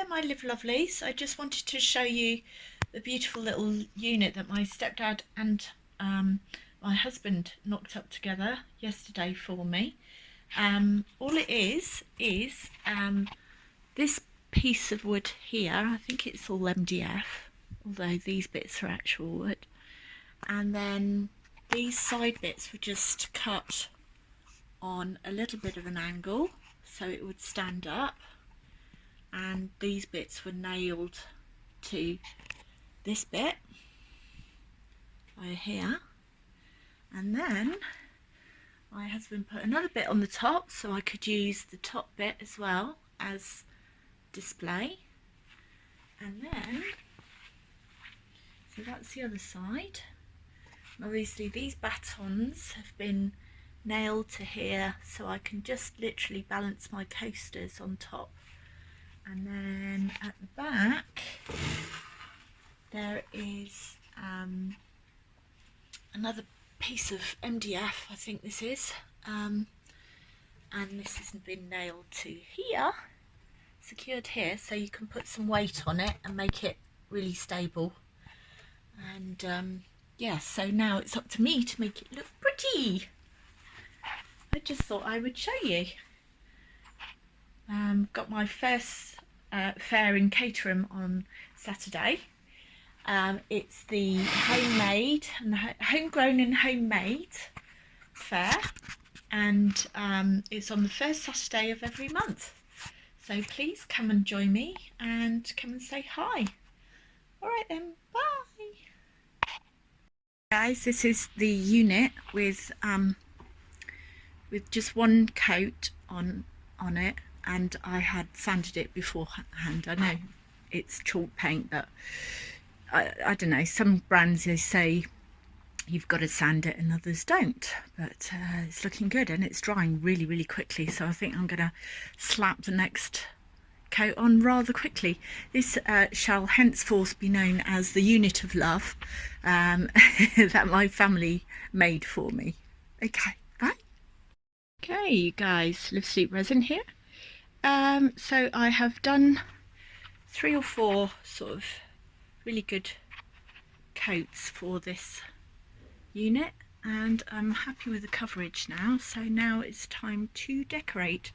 my live lovelies. I just wanted to show you the beautiful little unit that my stepdad and my husband knocked up together yesterday for me. All it is this piece of wood here. I think it's all MDF, although these bits are actual wood. And then these side bits were just cut on a little bit of an angle so it would stand up, and these bits were nailed to this bit over here, and then my husband put another bit on the top so I could use the top bit as well as display. And then, so that's the other side. Obviously these batons have been nailed to here so I can just literally balance my coasters on top. And then at the back there is another piece of MDF, I think this is, and this has been nailed to here, secured here, so you can put some weight on it and make it really stable. And yeah, so now it's up to me to make it look pretty. I just thought I would show you. Got my first fair in Caterham on Saturday. It's the homemade and homegrown and homemade fair, and it's on the first Saturday of every month. So please come and join me and come and say hi. All right then, bye. Guys, this is the unit with just one coat on it, and I had sanded it beforehand. I know it's chalk paint, but I don't know, some brands they say you've got to sand it and others don't, but it's looking good and it's drying really quickly, so I think I'm gonna slap the next coat on rather quickly. This shall henceforth be known as the unit of love that my family made for me. Okay, bye. Okay, you guys, Live Sleep Resin here. So I have done 3 or 4 sort of really good coats for this unit, and I'm happy with the coverage now, so now it's time to decorate.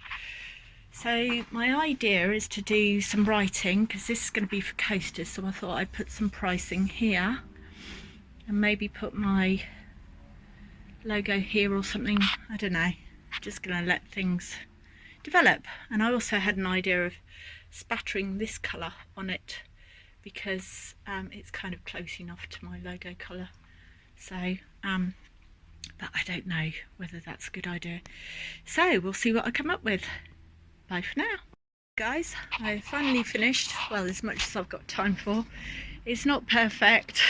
So my idea is to do some writing, because this is going to be for coasters, so I thought I'd put some pricing here and maybe put my logo here or something. I don't know, just going to let things develop. And I also had an idea of spattering this colour on it, because it's kind of close enough to my logo colour, so but I don't know whether that's a good idea, so we'll see what I come up with. Bye for now. Guys, I finally finished, well, as much as I've got time for. It's not perfect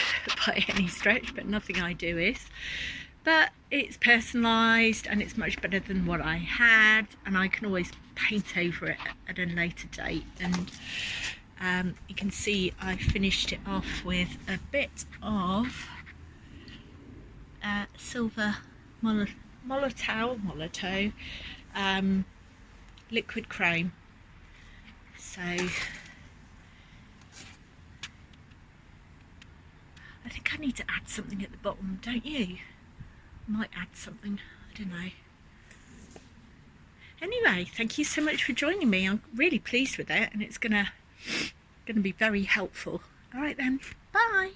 by any stretch, but nothing I do is, but it's personalised and it's much better than what I had, and I can always paint over it at a later date. And you can see I finished it off with a bit of silver Molotow liquid chrome. So I think I need to add something at the bottom, don't you? Might add something, I don't know. Anyway, thank you so much for joining me. I'm really pleased with it, and it's gonna be very helpful. All right then, bye.